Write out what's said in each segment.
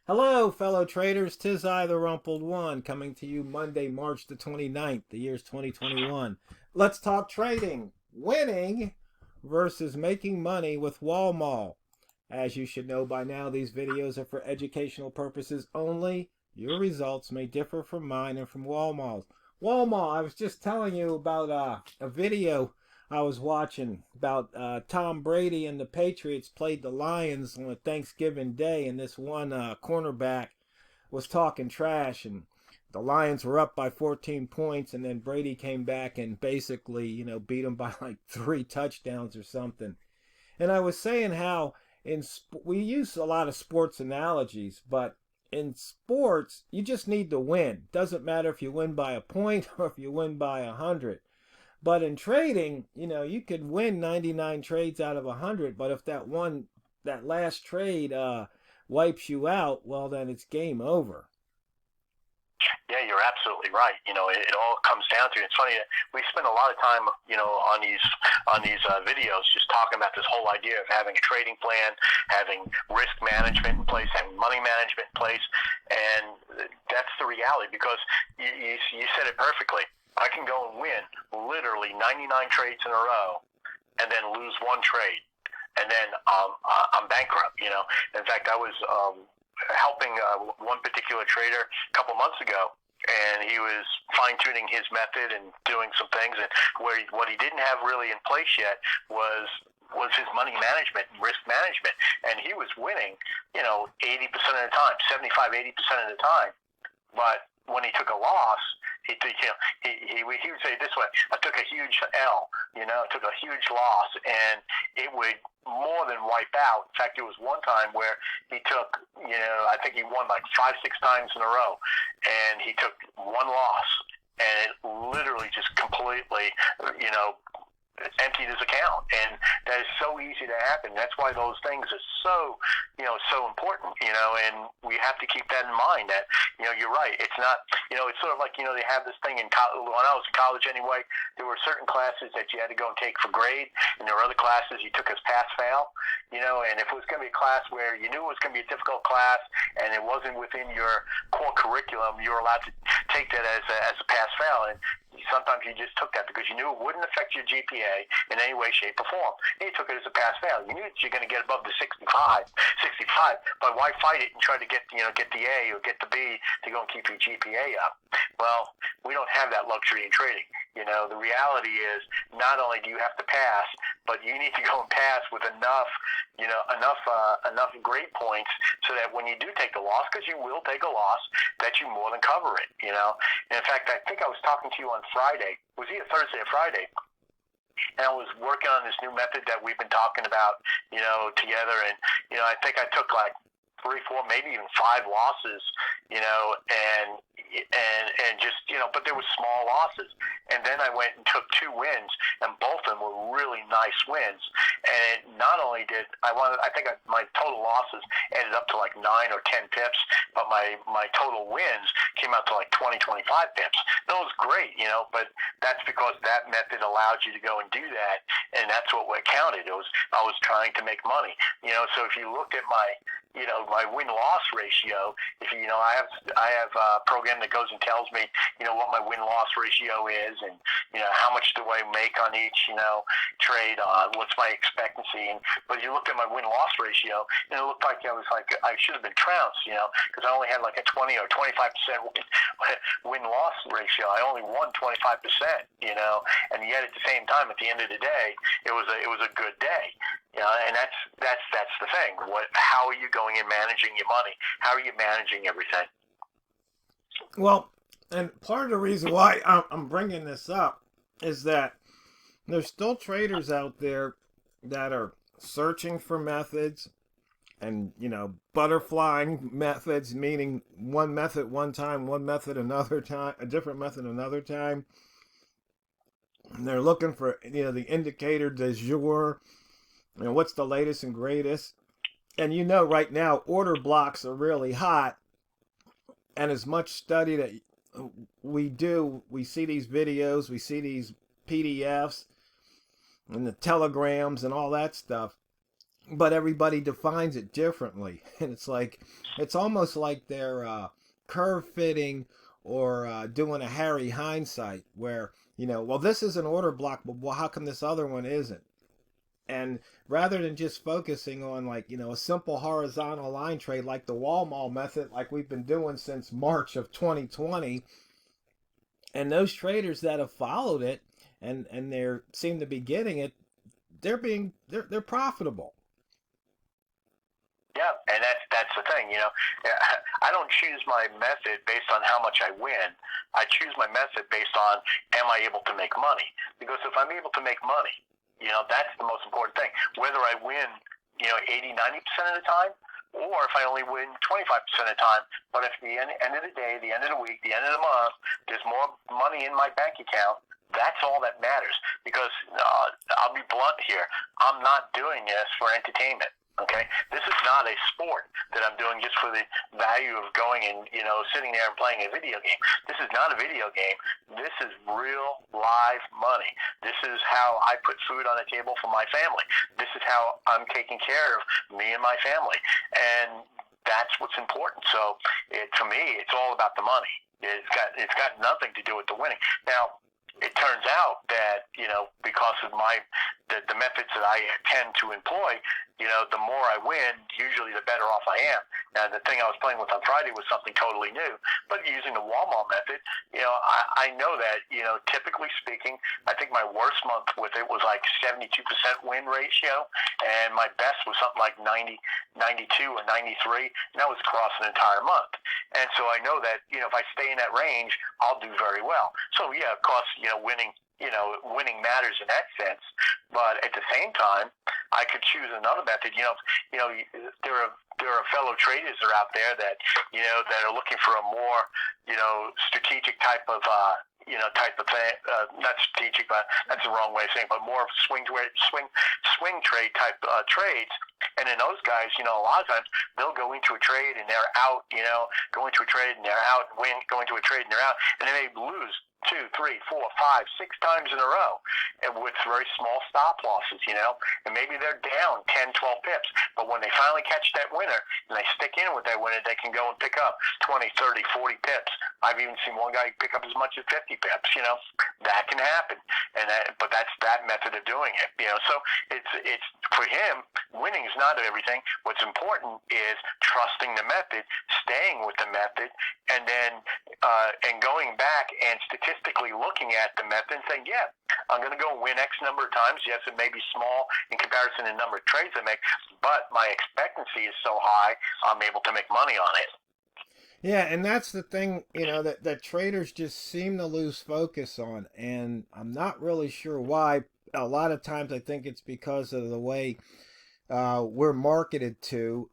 Hello, fellow traders. 'Tis I, TheRumpledOne, coming to you Monday, March the 29th. The year's 2021. Let's talk trading. Winning versus making money with Walmal. As you should know by now, these videos are for educational purposes only. Your results may differ from mine and from Walmal's. Walmal, I was just telling you about a video I was watching about Tom Brady and the Patriots played the Lions on a Thanksgiving Day, and this one cornerback was talking trash, and the Lions were up by 14 points, and then Brady came back and basically, beat them by like 3 touchdowns or something. And I was saying how we use a lot of sports analogies, but in sports, you just need to win. Doesn't matter if you win by a point or if you win by 100. But in trading, you could win 99 trades out of 100, but if that last trade wipes you out, well, then it's game over. Yeah, you're absolutely right. It all comes down to. It's funny that we spend a lot of time, on these videos, just talking about this whole idea of having a trading plan, having risk management in place, having money management in place, and that's the reality. Because you said it perfectly. I can go and win literally 99 trades in a row, and then lose one trade, and then I'm bankrupt. In fact, I was helping one particular trader a couple months ago, and he was fine-tuning his method and doing some things, and what he didn't have really in place yet was his money management and risk management, and he was winning 80% of the time, 75-80% of the time. But when he took a loss, he would say it this way: I took a huge L, took a huge loss, and it would more than wipe out. In fact, there was one time where he took, I think he won like 5-6 times in a row, and he took one loss, and it literally just completely, emptied his account. And that is so easy to happen. That's why those things are so important, and we have to keep that in mind that, you're right. It's not, it's sort of like, they have this thing in college. When I was in college anyway, there were certain classes that you had to go and take for grade, and there were other classes you took as pass-fail, and if it was going to be a class where you knew it was going to be a difficult class and it wasn't within your core curriculum, you were allowed to take that as a pass-fail. And sometimes you just took that because you knew it wouldn't affect your GPA in any way, shape, or form. And you took it as a pass-fail. You knew that you're going to get above the 65, but why fight it and try to get the A or get the B to go and keep your GPA up? Well, we don't have that luxury in trading. The reality is not only do you have to pass, but you need to go and pass with enough grade points so that when you do take the loss, because you will take a loss, that you more than cover it. And in fact, I think I was talking to you on Friday. Was it Thursday or Friday? And I was working on this new method that we've been talking about, together. And, I think I took like 3, 4, maybe even 5 losses, and just, but there were small losses. And then I went and took 2 wins, and both of them were really nice wins. And not only did I think my total losses ended up to like 9 or 10 pips, but my total wins came out to like 20, 25 pips. That was great, but that's because that method allowed you to go and do that, and that's what counted. I was trying to make money, so if you look at my win-loss ratio, I have a program that goes and tells me, what my win-loss ratio is, and, how much do I make on each, trade, what's my expectancy. But you looked at my win-loss ratio, and it looked like I should have been trounced, because I only had like a 20 or 25% win-loss ratio. I only won 25%, and yet at the same time, at the end of the day, it was a good day. And that's the thing. How are you going and managing your money? How are you managing everything? Well, and part of the reason why I'm bringing this up is that there's still traders out there that are searching for methods and, butterflying methods, meaning one method one time, one method another time, a different method another time. And they're looking for, the indicator du jour, what's the latest and greatest. And right now, order blocks are really hot. And as much study that we do, we see these videos, we see these PDFs and the telegrams and all that stuff. but everybody defines it differently. And it's almost like they're curve fitting or doing a Harry hindsight where, well, this is an order block, but well, how come this other one isn't? And rather than just focusing on like, a simple horizontal line trade like the Walmal method, like we've been doing since March of 2020, and those traders that have followed it and they seem to be getting it, they're profitable. Yeah, and that's the thing, I don't choose my method based on how much I win. I choose my method based on, am I able to make money? Because if I'm able to make money, that's the most important thing. Whether I win, 80, 90% of the time, or if I only win 25% of the time. But if the end of the day, the end of the week, the end of the month, there's more money in my bank account, that's all that matters. Because I'll be blunt here, I'm not doing this for entertainment. Okay, this is not a sport that I'm doing just for the value of going and sitting there and playing a video game. This is not a video game. This is real live money. This is how I put food on the table for my family. This is how I'm taking care of me and my family, and that's what's important. So, to me, it's all about the money. It's got nothing to do with the winning. Now, it turns out that because of the methods that I tend to employ, the more I win, usually the better off I am. Now, the thing I was playing with on Friday was something totally new, but using the Walmal method, I know that, typically speaking, I think my worst month with it was like 72% win ratio, and my best was something like 90, 92 or 93, and that was across an entire month. And so I know that, if I stay in that range, I'll do very well. So, yeah, of course, winning matters in that sense, but at the same time, I could choose another method. There are fellow traders that are out there that that are looking for a more strategic type of thing. Not strategic, but that's the wrong way of saying it, but more of swing trade type trades. And then those guys, a lot of times they'll go into a trade and they're out. Go into a trade and they're out. Win. Go into a trade and they're out, and then they lose 2, 3, 4, 5, 6 times in a row, and with very small stop losses, and maybe they're down 10, 12 pips, but when they finally catch that winner and they stick in with that winner, they can go and pick up 20, 30, 40 pips. I've even seen one guy pick up as much as 50 pips. That can happen, but that's that method of doing it. So it's for him, winning is not everything. What's important is trusting the method, staying with the method, and then and going back and statistically looking at the method and saying, yeah, I'm going to go win X number of times. Yes, it may be small in comparison to the number of trades I make, but my expectancy is so high, I'm able to make money on it. Yeah, and that's the thing, that traders just seem to lose focus on, and I'm not really sure why. A lot of times I think it's because of the way we're marketed to.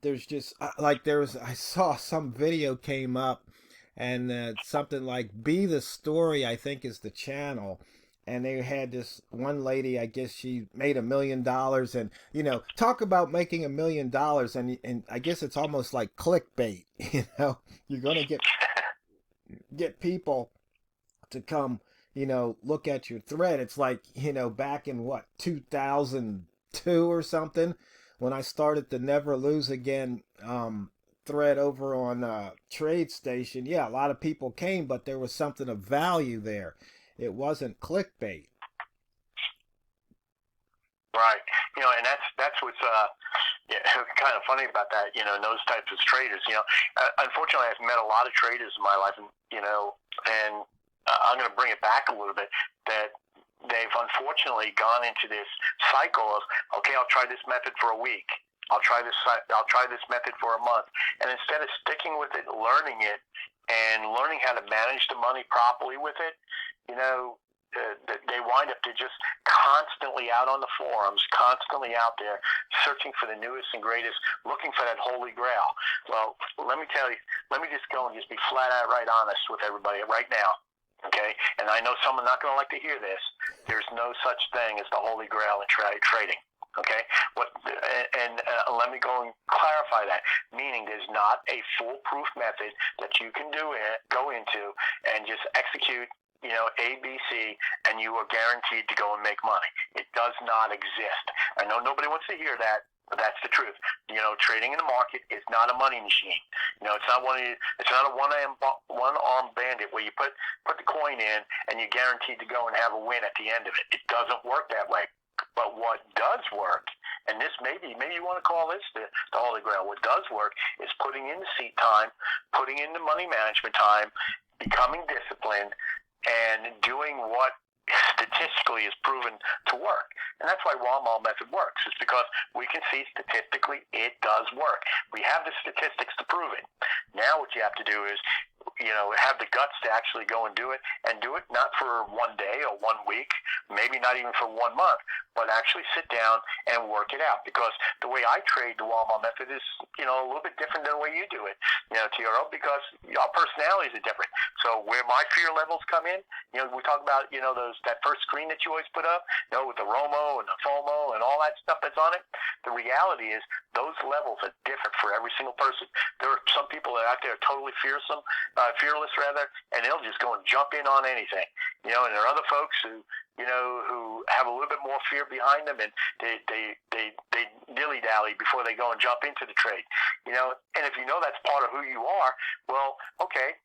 There's just I saw some video came up, and something like Be the Story, I think, is the channel. And they had this one lady, I guess she made $1 million, and talk about making $1 million, and I guess it's almost like clickbait. You're gonna get people to come, look at your thread. It's like, back in 2002 or something, when I started the Never Lose Again thread over on TradeStation. Yeah, a lot of people came, but there was something of value there. It wasn't clickbait. Right. And that's what's kind of funny about that. Those types of traders. Unfortunately, I've met a lot of traders in my life, and and I'm going to bring it back a little bit. That they've unfortunately gone into this cycle of, okay, I'll try this method for a week. I'll try this method for a month, and instead of sticking with it, learning it, and learning how to manage the money properly with it, they wind up to just constantly out on the forums, constantly out there searching for the newest and greatest, looking for that Holy Grail. Well, let me tell you, let me just go and just be flat out right honest with everybody right now. Okay, and I know some are not going to like to hear this. There's no such thing as the Holy Grail in trading. Okay, let me go and clarify that. Meaning, there's not a foolproof method that you can go into and just execute, A, B, C, and you are guaranteed to go and make money. It does not exist. I know nobody wants to hear that, but that's the truth. Trading in the market is not a money machine. It's not it's not a one-armed bandit where you put the coin in and you're guaranteed to go and have a win at the end of it. It doesn't work that way. But what does work, and this maybe you want to call this the Holy Grail, what does work is putting in the seat time, putting in the money management time, becoming disciplined, and doing what statistically is proven to work. And that's why Walmal method works. It's because we can see statistically it does work. We have the statistics to prove it. Now what you have to do is have the guts to actually go and do it not for one day or 1 week, maybe not even for 1 month, but actually sit down and work it out. Because the way I trade the Walmal method is, a little bit different than the way you do it, TRO, because our personalities are different. So where my fear levels come in, we talk about, that first screen that you always put up, with the ROMO and the FOMO and all that stuff that's on it. The reality is those levels are different for every single person. There are some people that are out there totally fearless and they'll just go and jump in on anything, and there are other folks who have a little bit more fear behind them, and they dilly dally before they go and jump into the trade, and if that's part of who you are, well, okay,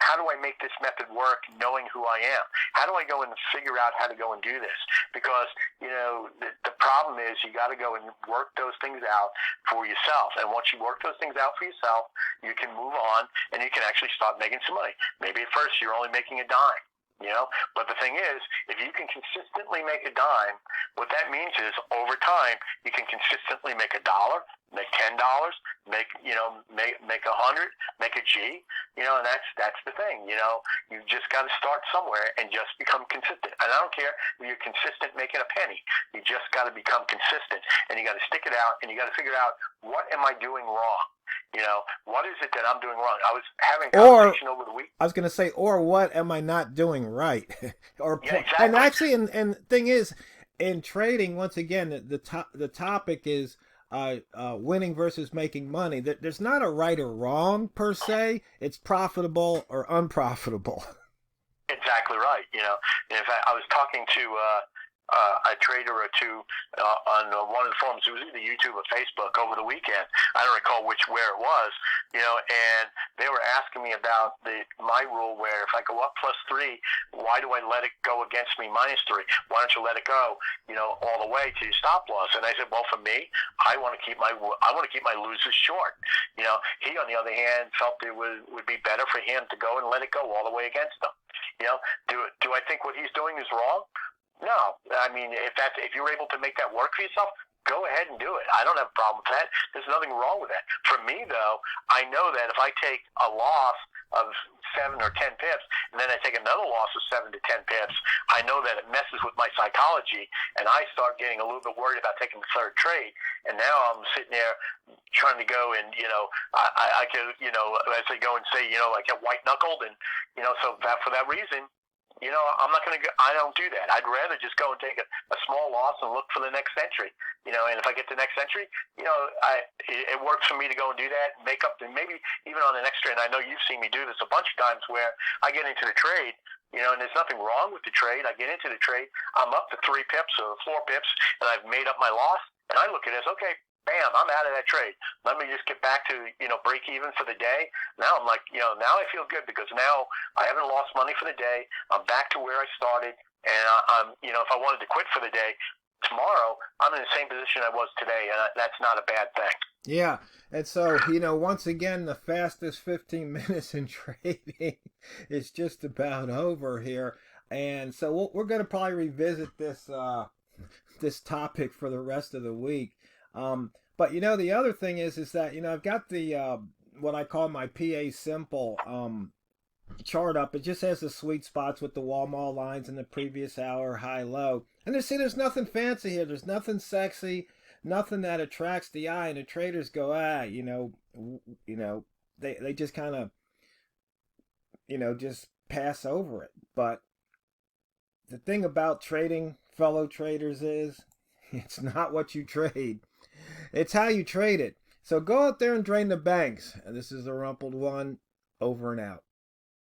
how do I make this method work knowing who I am? How do I go and figure out how to go and do this? Because, the problem is you got to go and work those things out for yourself. And once you work those things out for yourself, you can move on and you can actually start making some money. Maybe at first you're only making a dime. But the thing is, if you can consistently make a dime, what that means is over time you can consistently make $1, make $10, make make 100, make a G, and that's the thing. You just got to start somewhere and just become consistent. And I don't care if you're consistent making a penny. You just got to become consistent, and you got to stick it out, and you got to figure out, what am I doing wrong? What is it that I'm doing wrong? I was having a conversation over the week. I was going to say, or what am I not doing right? Exactly. And actually, and thing is, in trading, once again, the topic is winning versus making money. There's not a right or wrong per se. It's profitable or unprofitable. Exactly right. In fact, I was talking to a trader or two on one of the forums. It was either YouTube or Facebook over the weekend. I don't recall where it was, and they were asking me about my rule where if I go up +3, why do I let it go against me -3? Why don't you let it go, all the way to your stop loss? And I said, well, for me, I want to keep my losers short. He, on the other hand, felt it would be better for him to go and let it go all the way against him. Do I think what he's doing is wrong? No, I mean, if you're able to make that work for yourself, go ahead and do it. I don't have a problem with that. There's nothing wrong with that. For me, though, I know that if I take a loss of 7 or 10 pips, and then I take another loss of 7 to 10 pips, I know that it messes with my psychology, and I start getting a little bit worried about taking the third trade. And now I'm sitting there trying to go and, I can, as they go and say, I get white knuckled, and, so for that reason, I'm not going to go, I don't do that. I'd rather just go and take a small loss and look for the next entry, and if I get the next entry, it works for me to go and do that, make up, and maybe even on the next trade. And I know you've seen me do this a bunch of times where I get into the trade, and there's nothing wrong with the trade. I get into the trade, I'm up to 3 pips or 4 pips, and I've made up my loss, and I look at it as, okay, bam, I'm out of that trade. Let me just get back to, break even for the day. Now I'm like, now I feel good because now I haven't lost money for the day. I'm back to where I started. And I'm, if I wanted to quit for the day, tomorrow I'm in the same position I was today. And that's not a bad thing. Yeah. And so, once again, the fastest 15 minutes in trading is just about over here. And so we're going to probably revisit this topic for the rest of the week. But the other thing is that I've got the what I call my PA simple chart up. It just has the sweet spots with the Walmal lines in the previous hour, high low, and there's nothing fancy here. There's nothing sexy, nothing that attracts the eye, and the traders go, they just kind of just pass over it. But the thing about trading, fellow traders, is it's not what you trade. It's how you trade it. So go out there and drain the banks. And this is TheRumpledOne, over and out.